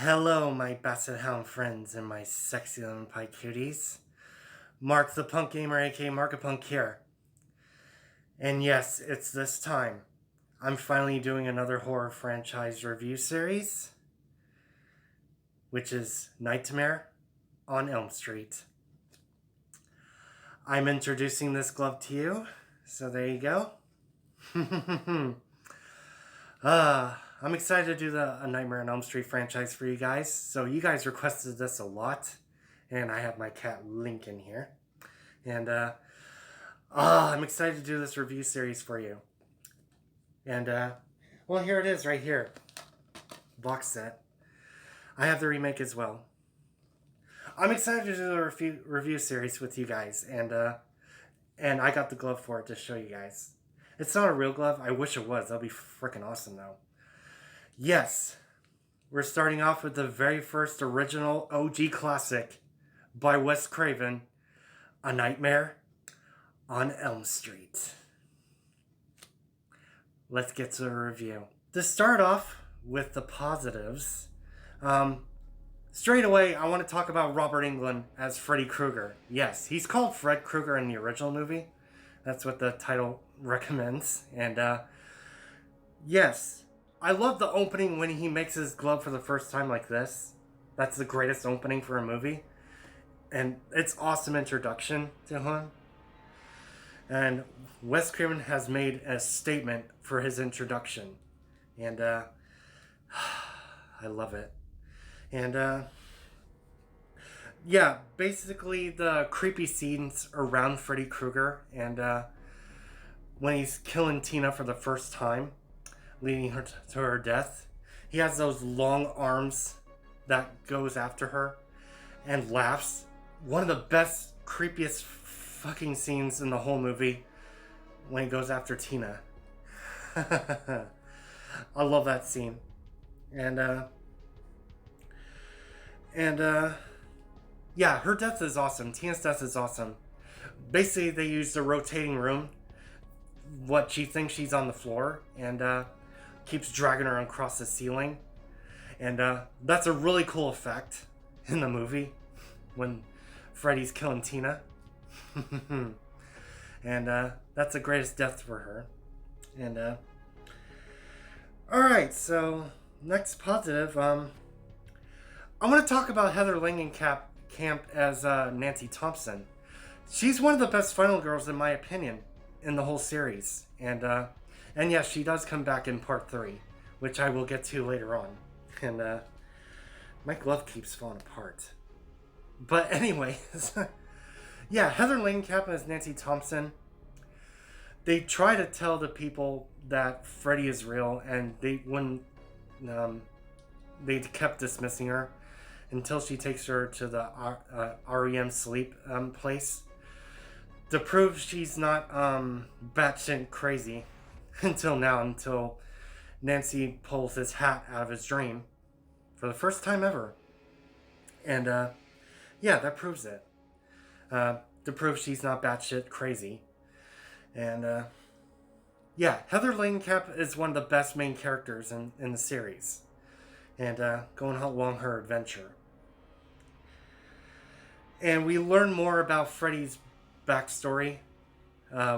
Hello, my Basset Hound friends and my sexy little pie cuties. Mark the Punk Gamer, a.k.a. Markapunk here. And yes, it's this time. I'm finally doing another horror franchise review series, which is Nightmare on Elm Street. I'm introducing this glove to you, so there you go. I'm excited to do the Nightmare on Elm Street franchise for you guys. So you guys requested this a lot, and I have my cat Lincoln here. And I'm excited to do this review series for you. And well, here it is right here, box set. I have the remake as well. I'm excited to do a review series with you guys, and I got the glove for it to show you guys. It's not a real glove. I wish it was. That'd be freaking awesome, though. Yes, we're starting off with the very first original OG classic by Wes Craven, A Nightmare on Elm Street. Let's get to the review. To start off with the positives, straight away I want to talk about Robert Englund as Freddy Krueger. Yes, he's called Fred Krueger in the original movie. That's what the title recommends. And yes, I love the opening when he makes his glove for the first time like this. That's the greatest opening for a movie. And it's awesome introduction to him. And Wes Craven has made a statement for his introduction. And I love it. And yeah, basically the creepy scenes around Freddy Krueger and when he's killing Tina for the first time, leading her to her death. He has those long arms that goes after her and laughs. One of the best, creepiest fucking scenes in the whole movie when he goes after Tina. I love that scene. And yeah, her death is awesome. Tina's death is awesome. Basically, they use the rotating room. What she thinks she's on the floor and keeps dragging her across the ceiling. And that's a really cool effect in the movie when Freddy's killing Tina. And that's the greatest death for her. And alright, so next positive. I want to talk about Heather Langenkamp as Nancy Thompson. She's one of the best final girls in my opinion in the whole series. And yes, she does come back in part 3, which I will get to later on. And my glove keeps falling apart. But anyways, yeah, Heather Langenkamp as Nancy Thompson. They try to tell the people that Freddy is real, and they kept dismissing her until she takes her to the REM sleep place to prove she's not batshit crazy until Nancy pulls his hat out of his dream for the first time ever. And yeah, that proves it. To prove she's not batshit crazy. And yeah, Heather Langenkamp is one of the best main characters in the series. And going along her adventure. And we learn more about Freddy's backstory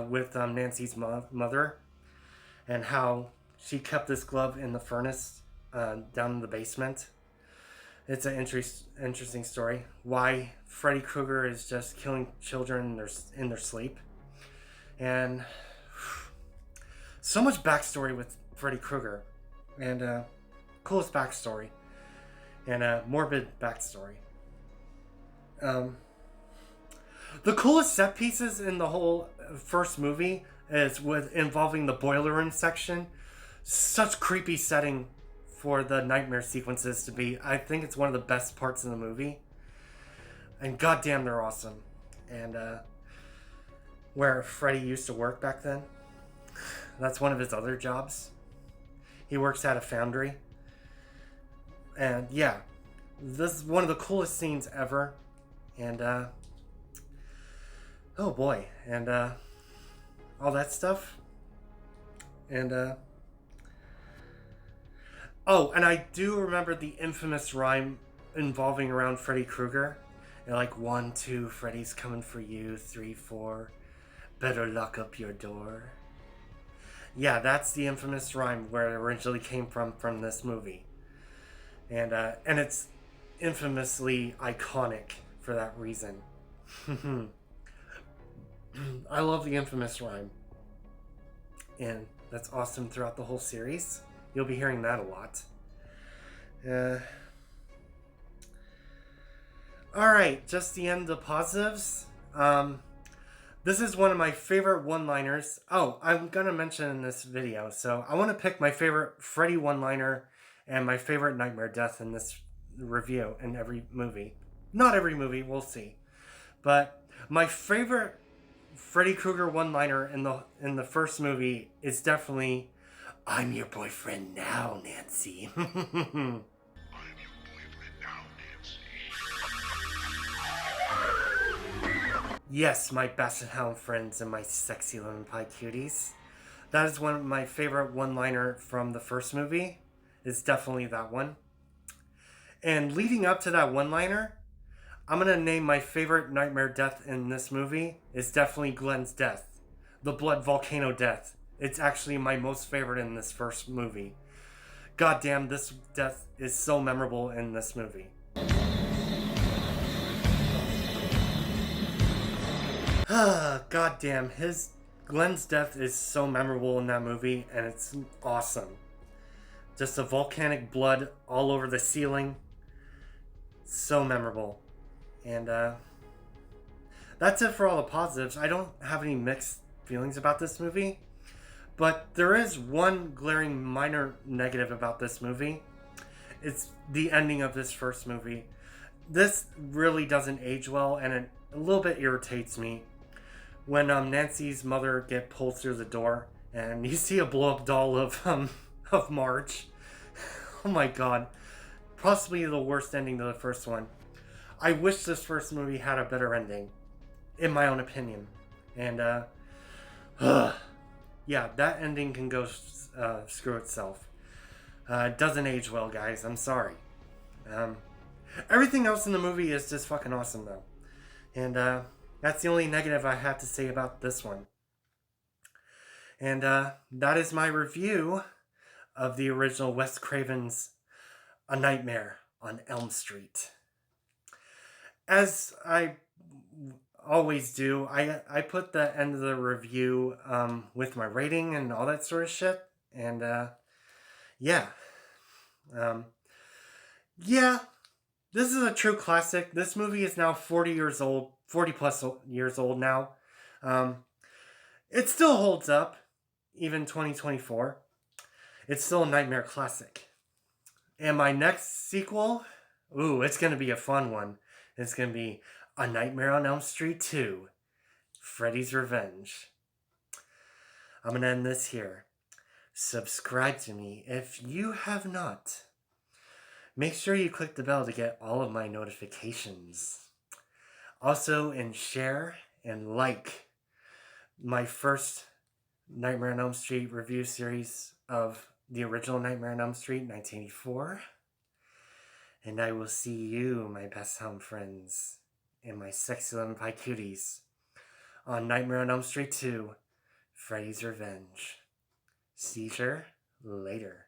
with Nancy's mother and how she kept this glove in the furnace down in the basement. It's an interesting story. Why Freddy Krueger is just killing children in their sleep. And so much backstory with Freddy Krueger. And coolest backstory. And a morbid backstory. The coolest set pieces in the whole first movie is involving the boiler room section. Such creepy setting for the nightmare sequences to be. I think it's one of the best parts of the movie. And goddamn, they're awesome. And where Freddy used to work back then. That's one of his other jobs. He works at a foundry. And yeah, this is one of the coolest scenes ever. And oh boy, and all that stuff. And Oh, and I do remember the infamous rhyme involving around Freddy Krueger. And like 1, 2, Freddy's coming for you. 3, 4, better lock up your door. Yeah, that's the infamous rhyme where it originally came from this movie, and it's infamously iconic for that reason. I love the infamous rhyme, and that's awesome throughout the whole series. You'll be hearing that a lot. Uh, all right, just the end of positives. This is one of my favorite one-liners. Oh, I'm gonna mention in this video. So I want to pick my favorite Freddy one-liner and my favorite nightmare death in this review in every movie. Not every movie, we'll see. But my favorite Freddy Krueger one-liner in the first movie is definitely "I'm your boyfriend now, Nancy." Yes, my basset hound friends and my sexy lemon pie cuties. That is one of my favorite one-liner from the first movie. Is definitely that one. And leading up to that one-liner, I'm gonna name my favorite nightmare death in this movie is definitely Glenn's death, the blood volcano death. It's actually my most favorite in this first movie. God damn, this death is so memorable in this movie. God damn, his Glenn's death is so memorable in that movie, and it's awesome. Just the volcanic blood all over the ceiling, so memorable. And that's it for all the positives. I don't have any mixed feelings about this movie, but there is one glaring minor negative about this movie. It's the ending of this first movie. This really doesn't age well, and it a little bit irritates me when Nancy's mother get pulled through the door, and you see a blow up doll of Marge. Oh my god, possibly the worst ending to the first one. I wish this first movie had a better ending, in my own opinion. And yeah, that ending can go screw itself. It doesn't age well, guys. I'm sorry. Um, Everything else in the movie is just fucking awesome, though. And that's the only negative I have to say about this one. And that is my review of the original Wes Craven's A Nightmare on Elm Street. As I always do, I put the end of the review with my rating and all that sort of shit. And yeah. Um, yeah, this is a true classic. This movie is now 40 years old, 40 plus years old now. Um, it still holds up, even 2024. It's still a nightmare classic. And my next sequel, ooh, it's going to be a fun one. It's going to be A Nightmare on Elm Street 2, Freddy's Revenge. I'm going to end this here. Subscribe to me if you have not. Make sure you click the bell to get all of my notifications. Also, and share and like my first Nightmare on Elm Street review series of the original Nightmare on Elm Street 1984. And I will see you, my best home friends, and my sexy lemon pie cuties, on Nightmare on Elm Street 2, Freddy's Revenge. See you later.